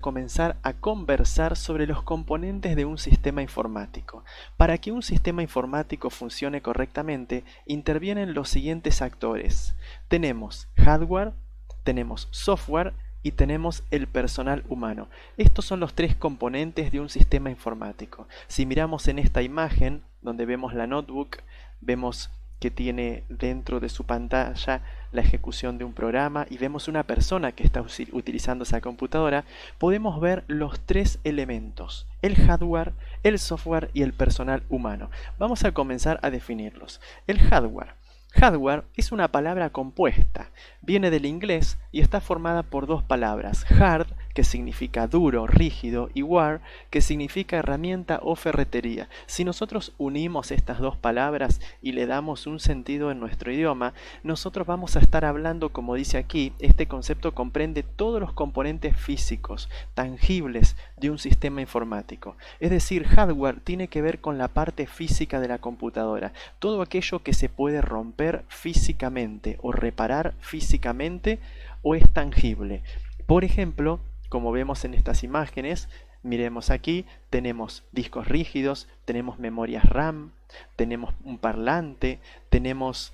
comenzar a conversar sobre los componentes de un sistema informático. Para que un sistema informático funcione correctamente, intervienen los siguientes actores. Tenemos hardware, tenemos software y tenemos el personal humano. Estos son los tres componentes de un sistema informático. Si miramos en esta imagen, donde vemos la notebook, vemos que tiene dentro de su pantalla la ejecución de un programa y vemos una persona que está utilizando esa computadora, podemos ver los tres elementos: el hardware, el software y el personal humano. Vamos a comenzar a definirlos. El hardware. Hardware es una palabra compuesta, viene del inglés y está formada por dos palabras: hard, que significa duro, rígido, y ware, que significa herramienta o ferretería. Si nosotros unimos estas dos palabras y le damos un sentido en nuestro idioma, nosotros vamos a estar hablando, como dice aquí, este concepto comprende todos los componentes físicos, tangibles de un sistema informático. Es decir, hardware tiene que ver con la parte física de la computadora, todo aquello que se puede romper físicamente o reparar físicamente o es tangible. Por ejemplo, como vemos en estas imágenes, miremos aquí, tenemos discos rígidos, tenemos memorias RAM, tenemos un parlante, tenemos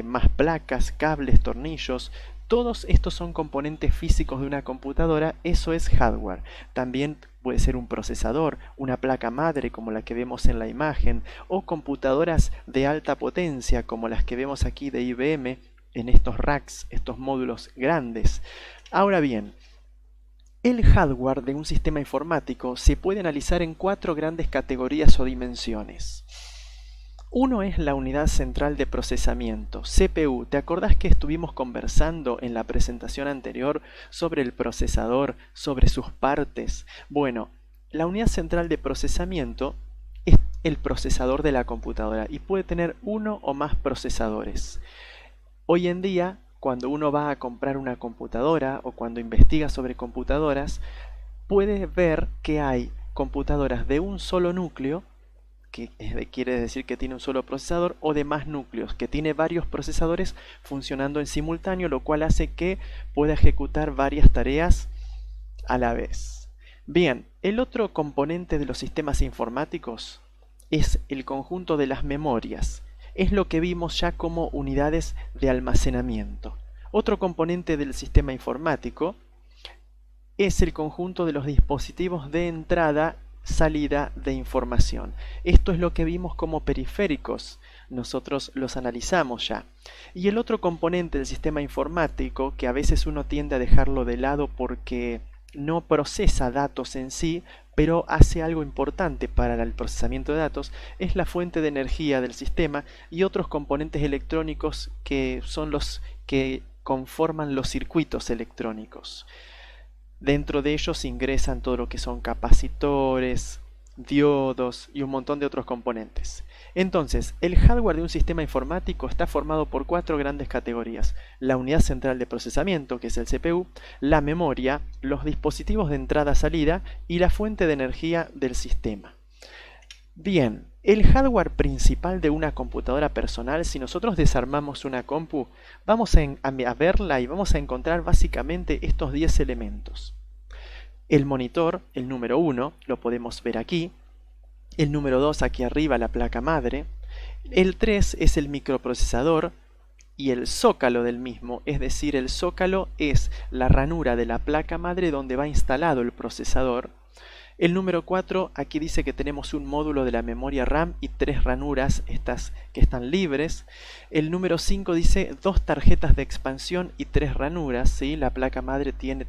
más placas, cables, tornillos. Todos estos son componentes físicos de una computadora, eso es hardware. También puede ser un procesador, una placa madre como la que vemos en la imagen, o computadoras de alta potencia como las que vemos aquí de IBM en estos racks, estos módulos grandes. Ahora bien, el hardware de un sistema informático se puede analizar en cuatro grandes categorías o dimensiones. Uno es la unidad central de procesamiento, CPU. ¿Te acordás que estuvimos conversando en la presentación anterior sobre el procesador, sobre sus partes? Bueno, la unidad central de procesamiento es el procesador de la computadora y puede tener uno o más procesadores. Hoy en día, cuando uno va a comprar una computadora o cuando investiga sobre computadoras, puede ver que hay computadoras de un solo núcleo, que quiere decir que tiene un solo procesador, o de más núcleos, que tiene varios procesadores funcionando en simultáneo, lo cual hace que pueda ejecutar varias tareas a la vez. Bien, el otro componente de los sistemas informáticos es el conjunto de las memorias. Es lo que vimos ya como unidades de almacenamiento. Otro componente del sistema informático es el conjunto de los dispositivos de entrada, salida de información. Esto es lo que vimos como periféricos. Nosotros los analizamos ya. Y el otro componente del sistema informático, que a veces uno tiende a dejarlo de lado porque no procesa datos en sí, pero hace algo importante para el procesamiento de datos, es la fuente de energía del sistema y otros componentes electrónicos que son los que conforman los circuitos electrónicos. Dentro de ellos ingresan todo lo que son capacitores, diodos y un montón de otros componentes. Entonces, el hardware de un sistema informático está formado por cuatro grandes categorías: la unidad central de procesamiento, que es el CPU, la memoria, los dispositivos de entrada-salida y la fuente de energía del sistema. Bien, el hardware principal de una computadora personal, si nosotros desarmamos una compu, vamos a verla y vamos a encontrar básicamente estos 10 elementos. El monitor, el número 1, lo podemos ver aquí. El número 2 aquí arriba, la placa madre. El 3 es el microprocesador y el zócalo del mismo, es decir, el zócalo es la ranura de la placa madre donde va instalado el procesador. El número 4, aquí dice que tenemos un módulo de la memoria RAM y 3 ranuras, estas que están libres. El número 5 dice 2 tarjetas de expansión y 3 ranuras, ¿sí? La placa madre tiene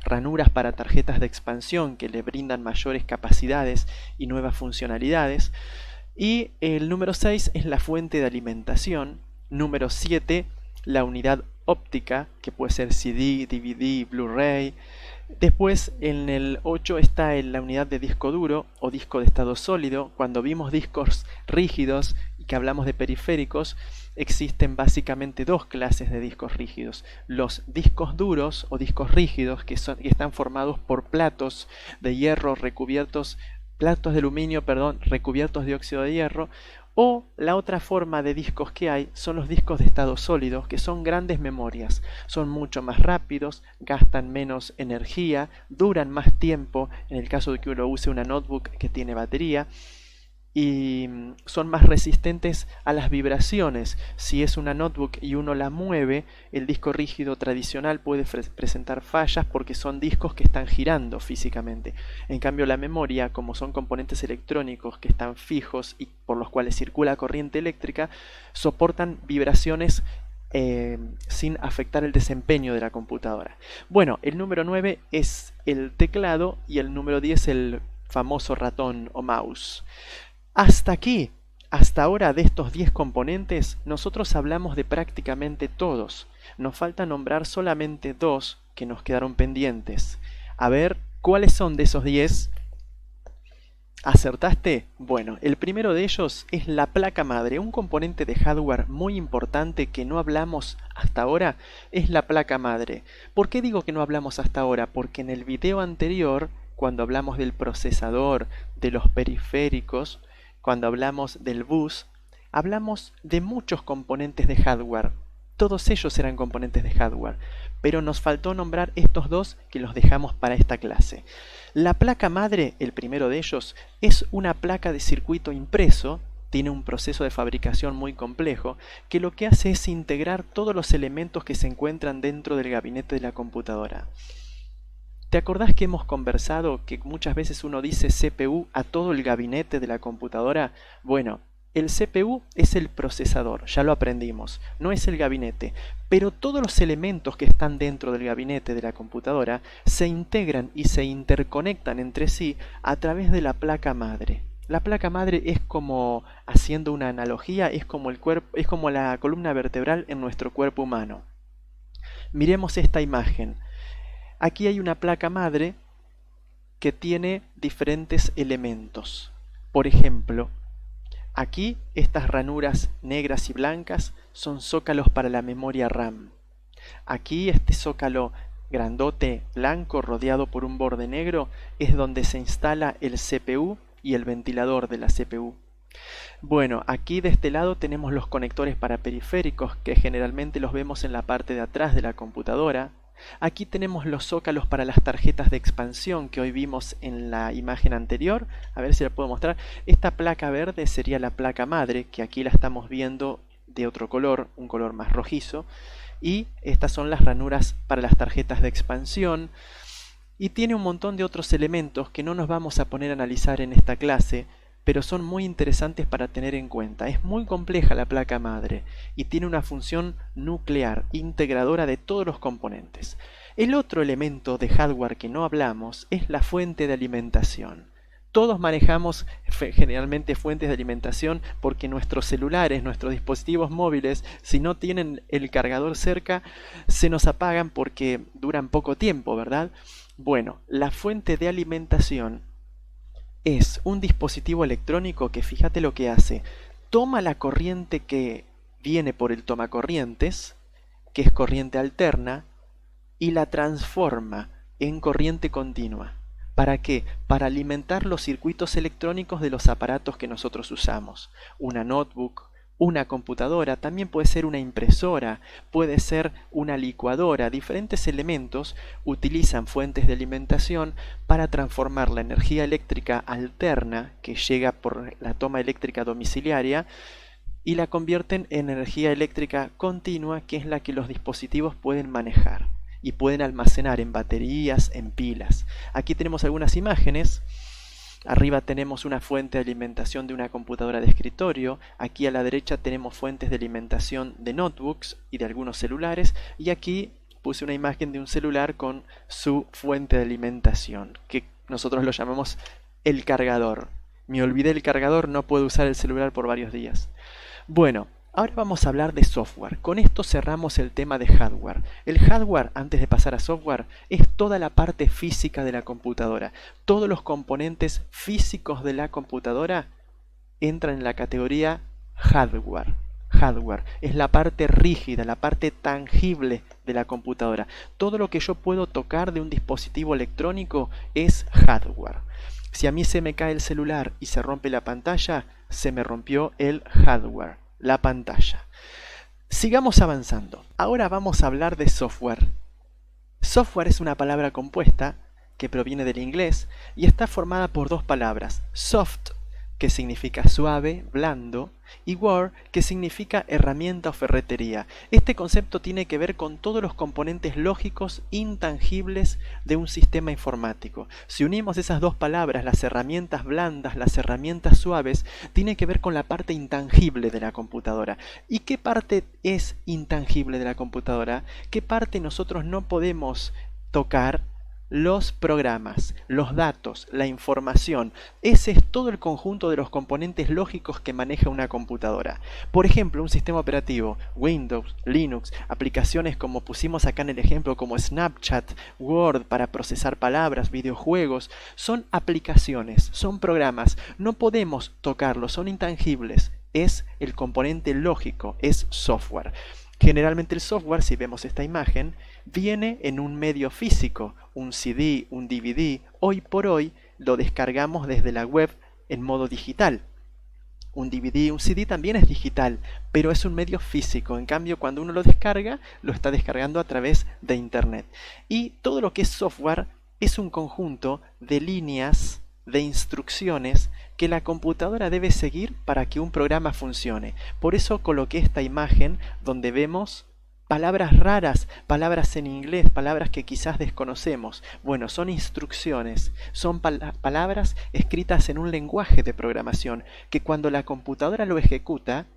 ranuras para tarjetas de expansión que le brindan mayores capacidades y nuevas funcionalidades. Y el número 6 es la fuente de alimentación. Número 7, la unidad óptica, que puede ser CD, DVD, Blu-ray. Después en el 8 está la unidad de disco duro o disco de estado sólido. Cuando vimos discos rígidos y que hablamos de periféricos, existen básicamente dos clases de discos rígidos: los discos duros o discos rígidos, que están formados por platos de hierro recubiertos, platos de aluminio, perdón, recubiertos de óxido de hierro, O la otra forma de discos que hay son los discos de estado sólido, que son grandes memorias. Son mucho más rápidos, gastan menos energía, duran más tiempo en el caso de que uno use una notebook que tiene batería. Y son más resistentes a las vibraciones. Si es una notebook y uno la mueve, el disco rígido tradicional puede presentar fallas porque son discos que están girando físicamente. En cambio, la memoria, como son componentes electrónicos que están fijos y por los cuales circula corriente eléctrica, soportan vibraciones sin afectar el desempeño de la computadora. Bueno, el número 9 es el teclado y el número 10 el famoso ratón o mouse. Hasta aquí, hasta ahora, de estos 10 componentes, nosotros hablamos de prácticamente todos. Nos falta nombrar solamente 2 que nos quedaron pendientes. A ver, ¿cuáles son de esos 10? ¿Acertaste? Bueno, el primero de ellos es la placa madre. Un componente de hardware muy importante que no hablamos hasta ahora es la placa madre. ¿Por qué digo que no hablamos hasta ahora? Porque en el video anterior, cuando hablamos del procesador, de los periféricos, cuando hablamos del bus, hablamos de muchos componentes de hardware. Todos ellos eran componentes de hardware, pero nos faltó nombrar estos 2 que los dejamos para esta clase. La placa madre, el primero de ellos, es una placa de circuito impreso, tiene un proceso de fabricación muy complejo, que lo que hace es integrar todos los elementos que se encuentran dentro del gabinete de la computadora. ¿Te acordás que hemos conversado que muchas veces uno dice CPU a todo el gabinete de la computadora? Bueno, el CPU es el procesador, ya lo aprendimos, no es el gabinete, pero todos los elementos que están dentro del gabinete de la computadora se integran y se interconectan entre sí a través de la placa madre. La placa madre es como, haciendo una analogía, es como la columna vertebral en nuestro cuerpo humano. Miremos esta imagen. Aquí hay una placa madre que tiene diferentes elementos. Por ejemplo, aquí estas ranuras negras y blancas son zócalos para la memoria RAM. Aquí este zócalo grandote blanco rodeado por un borde negro es donde se instala el CPU y el ventilador de la CPU. Bueno, aquí de este lado tenemos los conectores para periféricos que generalmente los vemos en la parte de atrás de la computadora. Aquí tenemos los zócalos para las tarjetas de expansión que hoy vimos en la imagen anterior. A ver si la puedo mostrar. Esta placa verde sería la placa madre, que aquí la estamos viendo de otro color, un color más rojizo. Y estas son las ranuras para las tarjetas de expansión. Y tiene un montón de otros elementos que no nos vamos a poner a analizar en esta clase, pero son muy interesantes para tener en cuenta. Es muy compleja la placa madre y tiene una función nuclear, integradora de todos los componentes. El otro elemento de hardware que no hablamos es la fuente de alimentación. Todos manejamos generalmente fuentes de alimentación porque nuestros celulares, nuestros dispositivos móviles, si no tienen el cargador cerca, se nos apagan porque duran poco tiempo, ¿verdad? Bueno, la fuente de alimentación es un dispositivo electrónico que, fíjate lo que hace, toma la corriente que viene por el tomacorrientes, que es corriente alterna, y la transforma en corriente continua. ¿Para qué? Para alimentar los circuitos electrónicos de los aparatos que nosotros usamos. Una notebook, una computadora, también puede ser una impresora, puede ser una licuadora. Diferentes elementos utilizan fuentes de alimentación para transformar la energía eléctrica alterna que llega por la toma eléctrica domiciliaria y la convierten en energía eléctrica continua, que es la que los dispositivos pueden manejar y pueden almacenar en baterías, en pilas. Aquí tenemos algunas imágenes. Arriba tenemos una fuente de alimentación de una computadora de escritorio. Aquí a la derecha tenemos fuentes de alimentación de notebooks y de algunos celulares. Y aquí puse una imagen de un celular con su fuente de alimentación, que nosotros lo llamamos el cargador. Me olvidé el cargador, no puedo usar el celular por varios días. Bueno, ahora vamos a hablar de software. Con esto cerramos el tema de hardware. El hardware, antes de pasar a software, es toda la parte física de la computadora. Todos los componentes físicos de la computadora entran en la categoría hardware. Hardware es la parte rígida, la parte tangible de la computadora. Todo lo que yo puedo tocar de un dispositivo electrónico es hardware. Si a mí se me cae el celular y se rompe la pantalla, se me rompió el hardware, la pantalla. Sigamos avanzando. Ahora vamos a hablar de software. Software es una palabra compuesta que proviene del inglés y está formada por dos palabras, soft, que significa suave, blando, y ware, que significa herramienta o ferretería. Este concepto tiene que ver con todos los componentes lógicos intangibles de un sistema informático. Si unimos esas dos palabras, las herramientas blandas, las herramientas suaves, tiene que ver con la parte intangible de la computadora. ¿Y qué parte es intangible de la computadora? ¿Qué parte nosotros no podemos tocar? Los programas, los datos, la información. Ese es todo el conjunto de los componentes lógicos que maneja una computadora. Por ejemplo, un sistema operativo, Windows, Linux, aplicaciones como pusimos acá en el ejemplo como Snapchat, Word para procesar palabras, videojuegos, son aplicaciones, son programas. No podemos tocarlos, son intangibles. Es el componente lógico, es software. Generalmente el software, si vemos esta imagen, viene en un medio físico, un CD, un DVD. Hoy por hoy lo descargamos desde la web en modo digital. Un DVD, un CD también es digital, pero es un medio físico. En cambio, cuando uno lo descarga, lo está descargando a través de Internet. Y todo lo que es software es un conjunto de líneas, de instrucciones que la computadora debe seguir para que un programa funcione. Por eso coloqué esta imagen donde vemos palabras raras, palabras en inglés, palabras que quizás desconocemos. Bueno, son instrucciones, son palabras escritas en un lenguaje de programación que cuando la computadora lo ejecuta,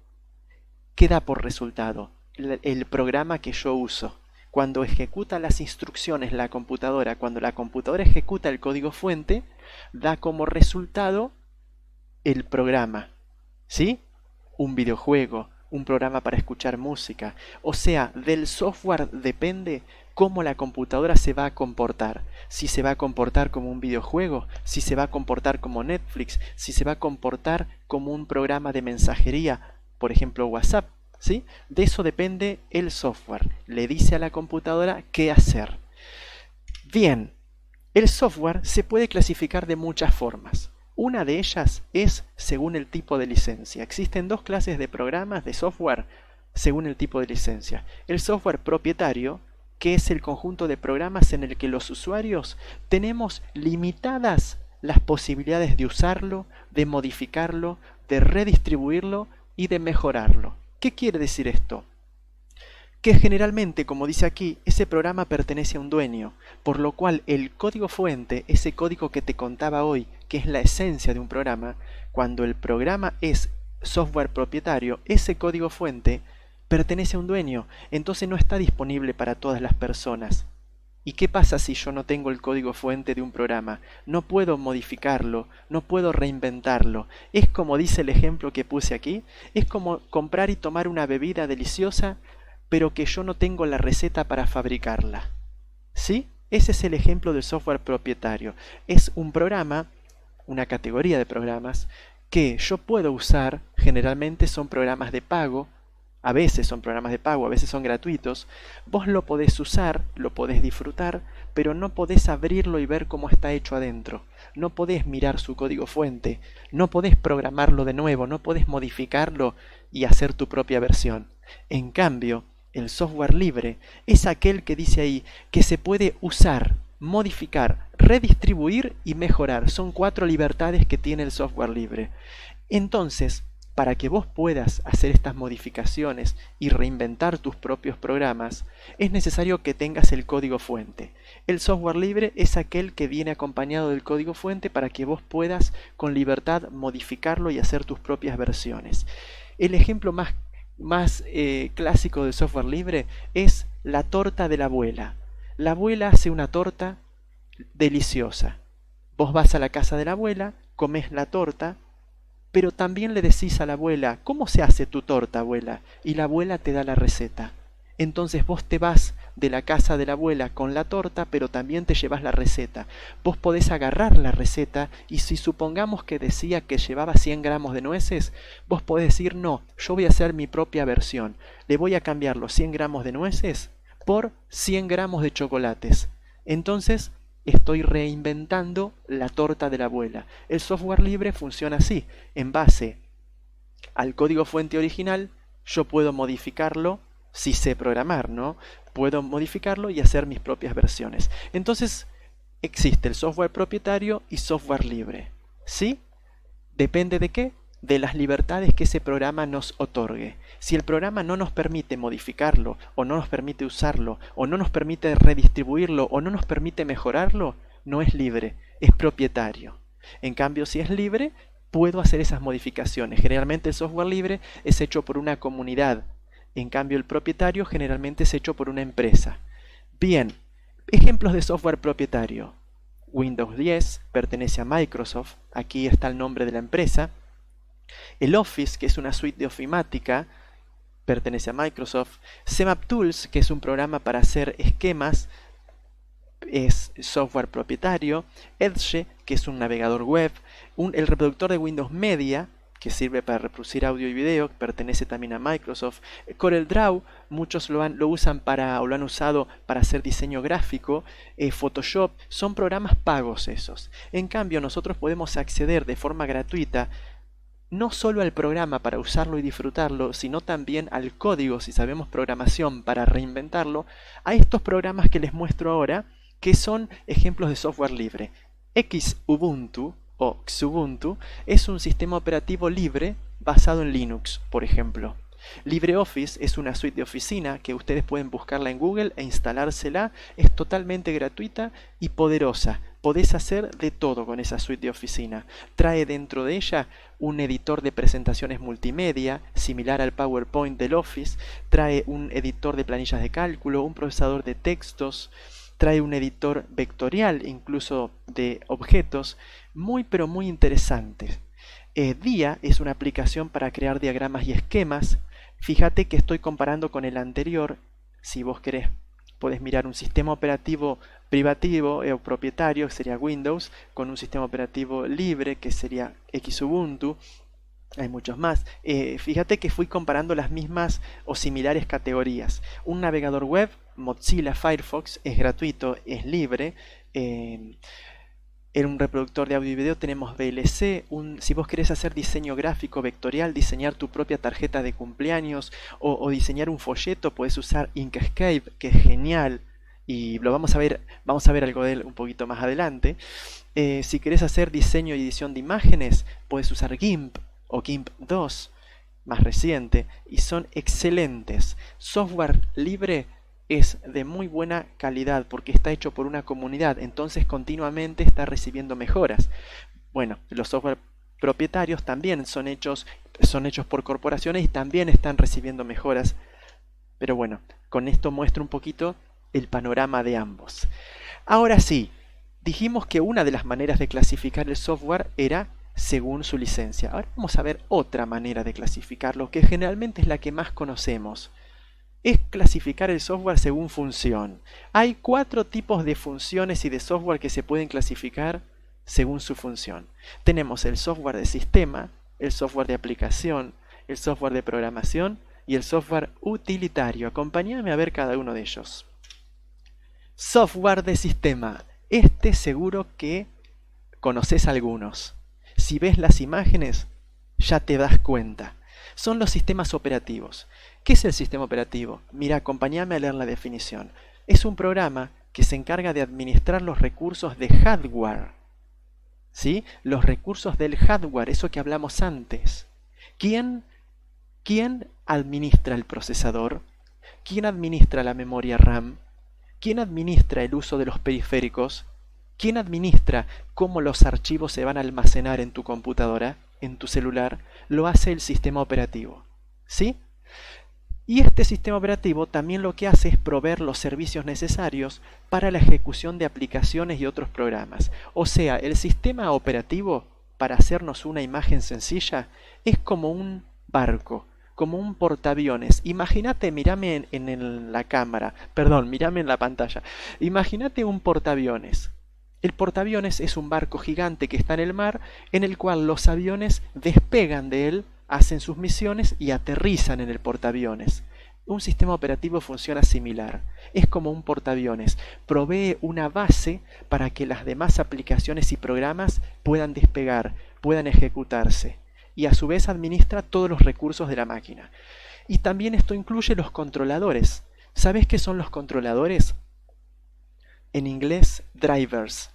queda por resultado el programa que yo uso. Cuando ejecuta las instrucciones la computadora, cuando la computadora ejecuta el código fuente, da como resultado el programa, ¿sí? Un videojuego, un programa para escuchar música. O sea, del software depende cómo la computadora se va a comportar. Si se va a comportar como un videojuego, si se va a comportar como Netflix, si se va a comportar como un programa de mensajería, por ejemplo WhatsApp, ¿sí? De eso depende el software. Le dice a la computadora qué hacer. Bien, el software se puede clasificar de muchas formas. Una de ellas es según el tipo de licencia. Existen dos clases de programas de software según el tipo de licencia. El software propietario, que es el conjunto de programas en el que los usuarios tenemos limitadas las posibilidades de usarlo, de modificarlo, de redistribuirlo y de mejorarlo. ¿Qué quiere decir esto? Que generalmente, como dice aquí, ese programa pertenece a un dueño, por lo cual el código fuente, ese código que te contaba hoy, que es la esencia de un programa, cuando el programa es software propietario, ese código fuente pertenece a un dueño, entonces no está disponible para todas las personas. ¿Y qué pasa si yo no tengo el código fuente de un programa? No puedo modificarlo, no puedo reinventarlo. Es como dice el ejemplo que puse aquí, es como comprar y tomar una bebida deliciosa, pero que yo no tengo la receta para fabricarla. ¿Sí? Ese es el ejemplo del software propietario. Es un programa, una categoría de programas, que yo puedo usar, generalmente son programas de pago, a veces son programas de pago, a veces son gratuitos. Vos lo podés usar, lo podés disfrutar, pero no podés abrirlo y ver cómo está hecho adentro. No podés mirar su código fuente, no podés programarlo de nuevo, no podés modificarlo y hacer tu propia versión. En cambio, el software libre es aquel que dice ahí que se puede usar, modificar, redistribuir y mejorar. Son 4 libertades que tiene el software libre. Entonces, para que vos puedas hacer estas modificaciones y reinventar tus propios programas, es necesario que tengas el código fuente. El software libre es aquel que viene acompañado del código fuente para que vos puedas con libertad modificarlo y hacer tus propias versiones. El ejemplo más clásico del software libre es la torta de la abuela. La abuela hace una torta deliciosa. Vos vas a la casa de la abuela, comes la torta, pero también le decís a la abuela, ¿cómo se hace tu torta, abuela? Y la abuela te da la receta. Entonces vos te vas de la casa de la abuela con la torta, pero también te llevas la receta. Vos podés agarrar la receta y si supongamos que decía que llevaba 100 gramos de nueces, vos podés decir, no, yo voy a hacer mi propia versión. Le voy a cambiar los 100 gramos de nueces por 100 gramos de chocolates. Entonces estoy reinventando la torta de la abuela. El software libre funciona así, en base al código fuente original yo puedo modificarlo si sé programar, ¿no? Puedo modificarlo y hacer mis propias versiones. Entonces existe el software propietario y software libre. ¿Sí? ¿Depende de qué? De las libertades que ese programa nos otorgue. Si el programa no nos permite modificarlo, o no nos permite usarlo, o no nos permite redistribuirlo, o no nos permite mejorarlo, no es libre, es propietario. En cambio, si es libre, puedo hacer esas modificaciones. Generalmente el software libre es hecho por una comunidad. En cambio, el propietario generalmente es hecho por una empresa. Bien, ejemplos de software propietario. Windows 10 pertenece a Microsoft, aquí está el nombre de la empresa. El Office, que es una suite de ofimática, pertenece a Microsoft. CMapTools, que es un programa para hacer esquemas, es software propietario. Edge, que es un navegador web. El reproductor de Windows Media, que sirve para reproducir audio y video, pertenece también a Microsoft. CorelDRAW, muchos lo usan o lo han usado para hacer diseño gráfico. Photoshop, son programas pagos esos. En cambio, nosotros podemos acceder de forma gratuita no solo al programa para usarlo y disfrutarlo, sino también al código, si sabemos programación, para reinventarlo, a estos programas que les muestro ahora, que son ejemplos de software libre. Xubuntu o Xubuntu es un sistema operativo libre basado en Linux, por ejemplo. LibreOffice es una suite de oficina que ustedes pueden buscarla en Google e instalársela. Es totalmente gratuita y poderosa. Podés hacer de todo con esa suite de oficina. Trae dentro de ella un editor de presentaciones multimedia, similar al PowerPoint del Office. Trae un editor de planillas de cálculo, un procesador de textos. Trae un editor vectorial, incluso de objetos, muy pero muy interesante. Dia es una aplicación para crear diagramas y esquemas. Fíjate que estoy comparando con el anterior. Si vos querés, podés mirar un sistema operativo privativo o propietario, que sería Windows, con un sistema operativo libre, que sería Xubuntu. Hay muchos más. Fíjate que fui comparando las mismas o similares categorías. Un navegador web, Mozilla Firefox, es gratuito, es libre. En un reproductor de audio y video tenemos VLC. Si vos querés hacer diseño gráfico vectorial, diseñar tu propia tarjeta de cumpleaños o diseñar un folleto, puedes usar Inkscape, que es genial. Y lo vamos a ver algo de él un poquito más adelante. Si querés hacer diseño y edición de imágenes, puedes usar GIMP o GIMP 2, más reciente, y son excelentes. Software libre es de muy buena calidad porque está hecho por una comunidad, entonces continuamente está recibiendo mejoras. Bueno, los software propietarios también son hechos por corporaciones y también están recibiendo mejoras. Pero bueno, con esto muestro un poquito el panorama de ambos. Ahora sí, dijimos que una de las maneras de clasificar el software era según su licencia. Ahora vamos a ver otra manera de clasificarlo, que generalmente es la que más conocemos. Es clasificar el software según función. Hay 4 tipos de funciones y de software que se pueden clasificar según su función. Tenemos el software de sistema, el software de aplicación, el software de programación y el software utilitario. Acompáñame a ver cada uno de ellos. Software de sistema. Este seguro que conoces algunos. Si ves las imágenes, ya te das cuenta. Son los sistemas operativos. ¿Qué es el sistema operativo? Mira, acompáñame a leer la definición. Es un programa que se encarga de administrar los recursos de hardware. ¿Sí? Los recursos del hardware, eso que hablamos antes. ¿Quién administra el procesador? ¿Quién administra la memoria RAM? ¿Quién administra el uso de los periféricos? ¿Quién administra cómo los archivos se van a almacenar en tu computadora, en tu celular? Lo hace el sistema operativo. ¿Sí? Y este sistema operativo también lo que hace es proveer los servicios necesarios para la ejecución de aplicaciones y otros programas. O sea, el sistema operativo, para hacernos una imagen sencilla, es como un barco, como un portaaviones. Imagínate, mírame en la cámara, perdón, mírame en la pantalla. Imagínate un portaaviones. El portaaviones es un barco gigante que está en el mar, en el cual los aviones despegan de él, hacen sus misiones y aterrizan en el portaaviones. Un sistema operativo funciona similar. Es como un portaaviones. Provee una base para que las demás aplicaciones y programas puedan despegar, puedan ejecutarse. y a su vez administra todos los recursos de la máquina. Y también esto incluye los controladores. ¿Sabes qué son los controladores? En inglés, drivers.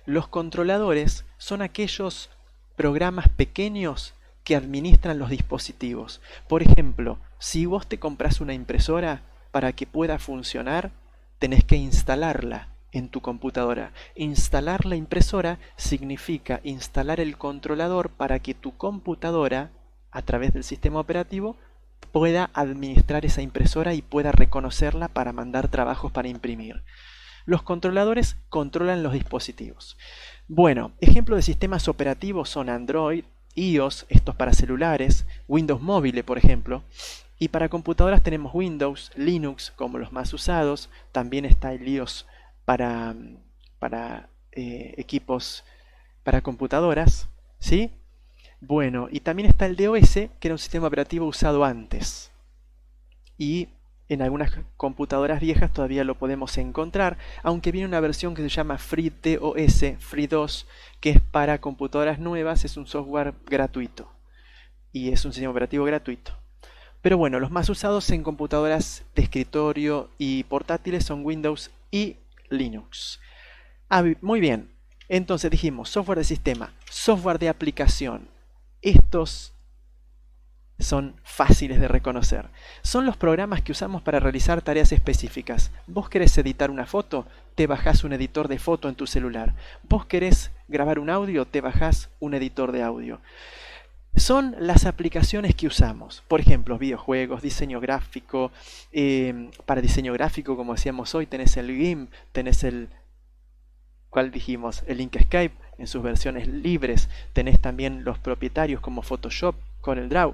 Los controladores son aquellos programas pequeños que administran los dispositivos. Por ejemplo, si vos te compras una impresora, para que pueda funcionar, tenés que instalarla en tu computadora. Instalar la impresora significa instalar el controlador para que tu computadora, a través del sistema operativo, pueda administrar esa impresora y pueda reconocerla para mandar trabajos para imprimir. Los controladores controlan los dispositivos. Bueno, ejemplos de sistemas operativos son Android, iOS, estos para celulares, Windows Mobile, por ejemplo. Y para computadoras tenemos Windows, Linux como los más usados. También está el iOS para equipos para computadoras, ¿sí? Bueno, y también está el DOS, que era un sistema operativo usado antes. Y en algunas computadoras viejas todavía lo podemos encontrar, aunque viene una versión que se llama FreeDOS, FreeDOS, que es para computadoras nuevas, es un software gratuito. Y es un sistema operativo gratuito. Pero bueno, los más usados en computadoras de escritorio y portátiles son Windows y Linux. Muy bien, entonces dijimos software de sistema, software de aplicación. Estos son fáciles de reconocer. Son los programas que usamos para realizar tareas específicas. Vos querés editar una foto, te bajás un editor de foto en tu celular. Vos querés grabar un audio, te bajás un editor de audio. Son las aplicaciones que usamos. Por ejemplo, videojuegos, diseño gráfico. Para diseño gráfico, como decíamos hoy, tenés el GIMP, tenés ¿cuál dijimos? El Inkscape en sus versiones libres. Tenés también los propietarios como Photoshop, CorelDRAW.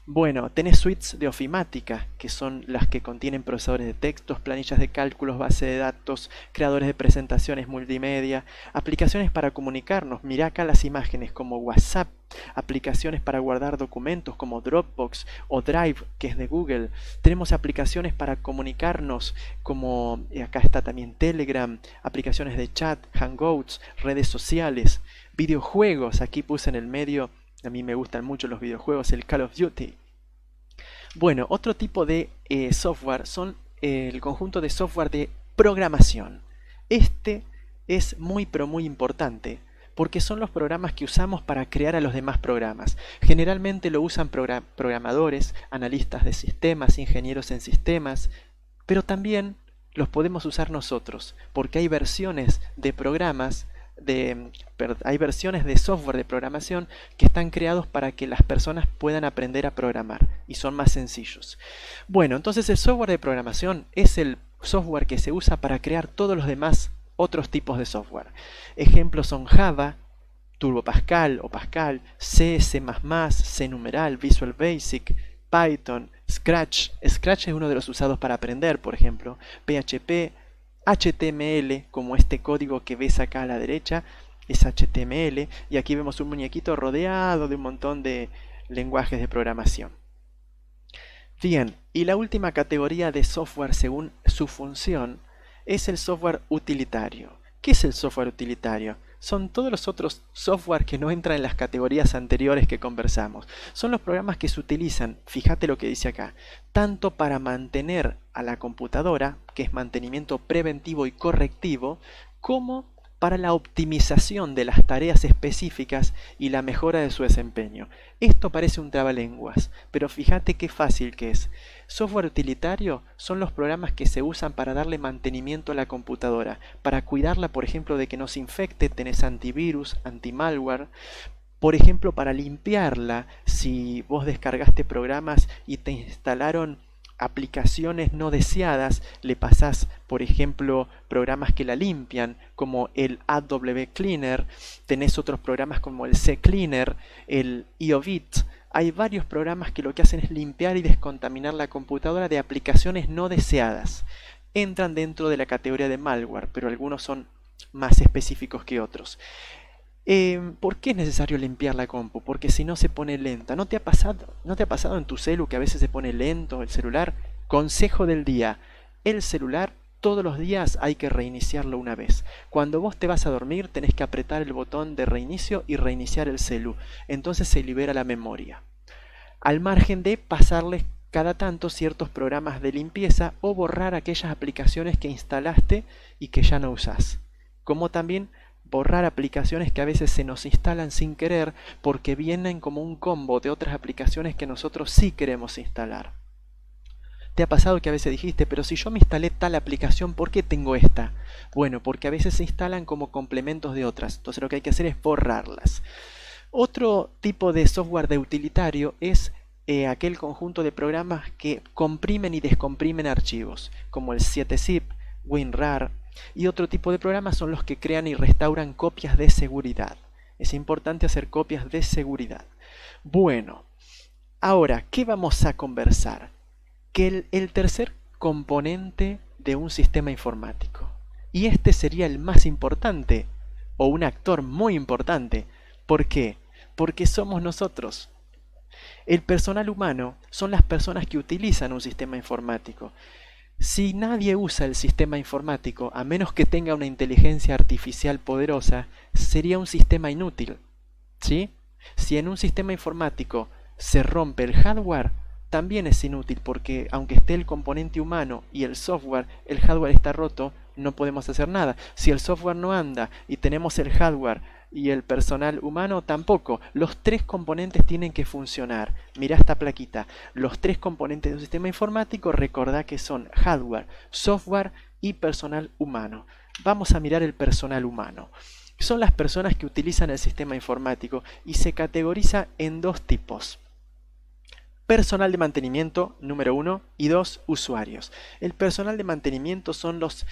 Bueno, tenés suites de ofimática, que son las que contienen procesadores de textos, planillas de cálculos, base de datos, creadores de presentaciones multimedia, aplicaciones para comunicarnos. Mirá acá las imágenes como WhatsApp, aplicaciones para guardar documentos como Dropbox o Drive, que es de Google. Tenemos aplicaciones para comunicarnos como, acá está también Telegram, aplicaciones de chat, Hangouts, redes sociales, videojuegos. Aquí puse en el medio. A mí me gustan mucho los videojuegos, el Call of Duty. Bueno, otro tipo de software son el conjunto de software de programación. Este es muy pero muy importante porque son los programas que usamos para crear a los demás programas. Generalmente lo usan programadores, analistas de sistemas, ingenieros en sistemas, pero también los podemos usar nosotros porque hay versiones de programas hay versiones de software de programación que están creados para que las personas puedan aprender a programar y son más sencillos. Bueno, entonces el software de programación es el software que se usa para crear todos los demás otros tipos de software. Ejemplos son Java, Turbo Pascal o Pascal, C, C++, C numeral, Visual Basic, Python, Scratch. Scratch es uno de los usados para aprender, por ejemplo, PHP, HTML, como este código que ves acá a la derecha, es HTML, y aquí vemos un muñequito rodeado de un montón de lenguajes de programación. Bien, y la última categoría de software según su función es el software utilitario. ¿Qué es el software utilitario? Son todos los otros software que no entran en las categorías anteriores que conversamos. Son los programas que se utilizan, fíjate lo que dice acá, tanto para mantener a la computadora, que es mantenimiento preventivo y correctivo, como para la optimización de las tareas específicas y la mejora de su desempeño. Esto parece un trabalenguas, pero fíjate qué fácil que es. Software utilitario son los programas que se usan para darle mantenimiento a la computadora, para cuidarla, por ejemplo, de que no se infecte, tenés antivirus, antimalware. Por ejemplo, para limpiarla, si vos descargaste programas y te instalaron aplicaciones no deseadas, le pasás, por ejemplo, programas que la limpian, como el AW Cleaner, tenés otros programas como el CCleaner, el IOVIT. Hay varios programas que lo que hacen es limpiar y descontaminar la computadora de aplicaciones no deseadas. Entran dentro de la categoría de malware, pero algunos son más específicos que otros. ¿Por qué es necesario limpiar la compu? Porque si no se pone lenta. ¿No te ha pasado en tu celu que a veces se pone lento el celular? Consejo del día. El celular todos los días hay que reiniciarlo una vez. Cuando vos te vas a dormir tenés que apretar el botón de reinicio y reiniciar el celu. Entonces se libera la memoria. Al margen de pasarles cada tanto ciertos programas de limpieza o borrar aquellas aplicaciones que instalaste y que ya no usás. Como también borrar aplicaciones que a veces se nos instalan sin querer porque vienen como un combo de otras aplicaciones que nosotros sí queremos instalar. ¿Te ha pasado que a veces dijiste, pero si yo me instalé tal aplicación, ¿por qué tengo esta? Bueno, porque a veces se instalan como complementos de otras, entonces lo que hay que hacer es borrarlas. Otro tipo de software de utilitario es aquel conjunto de programas que comprimen y descomprimen archivos, como el 7-zip, WinRAR, y otro tipo de programas son los que crean y restauran copias de seguridad. Es importante hacer copias de seguridad. Bueno, ahora, ¿qué vamos a conversar? Que el tercer componente de un sistema informático. Y este sería el más importante, o un actor muy importante. ¿Por qué? Porque somos nosotros. El personal humano son las personas que utilizan un sistema informático. Si nadie usa el sistema informático, a menos que tenga una inteligencia artificial poderosa, sería un sistema inútil. ¿Sí? Si en un sistema informático se rompe el hardware, también es inútil porque aunque esté el componente humano y el hardware está roto, no podemos hacer nada. Si el software no anda y tenemos el hardware y el personal humano, tampoco. Los tres componentes tienen que funcionar. Mirá esta plaquita. Los tres componentes de un sistema informático, recordá que son hardware, software y personal humano. Vamos a mirar el personal humano. Son las personas que utilizan el sistema informático y se categoriza en dos tipos. Personal de mantenimiento, número 1, y 2, usuarios. El personal de mantenimiento son los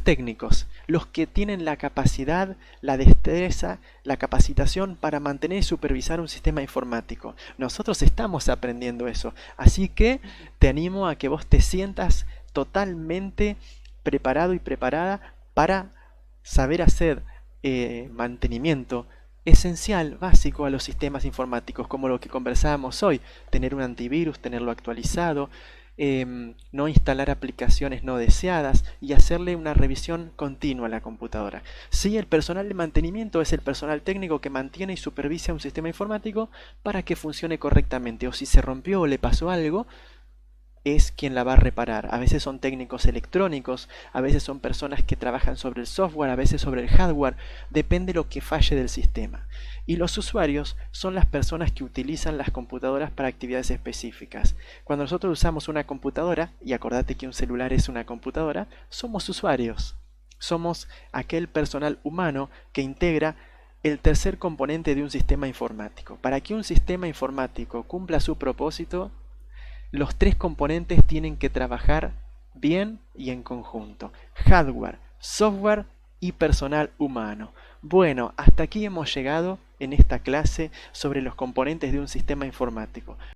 técnicos, los que tienen la capacidad, la destreza, la capacitación para mantener y supervisar un sistema informático. Nosotros estamos aprendiendo eso, así que te animo a que vos te sientas totalmente preparado y preparada para saber hacer mantenimiento esencial, básico a los sistemas informáticos, como lo que conversábamos hoy, tener un antivirus, tenerlo actualizado, no instalar aplicaciones no deseadas y hacerle una revisión continua a la computadora. Sí, el personal de mantenimiento es el personal técnico que mantiene y supervisa un sistema informático para que funcione correctamente, o si se rompió o le pasó algo, es quien la va a reparar. A veces son técnicos electrónicos, a veces son personas que trabajan sobre el software, a veces sobre el hardware, depende lo que falle del sistema. Y los usuarios son las personas que utilizan las computadoras para actividades específicas. Cuando nosotros usamos una computadora, y acordate que un celular es una computadora, somos usuarios. Somos aquel personal humano que integra el tercer componente de un sistema informático. Para que un sistema informático cumpla su propósito, los tres componentes tienen que trabajar bien y en conjunto. Hardware, software y personal humano. Bueno, hasta aquí hemos llegado en esta clase sobre los componentes de un sistema informático.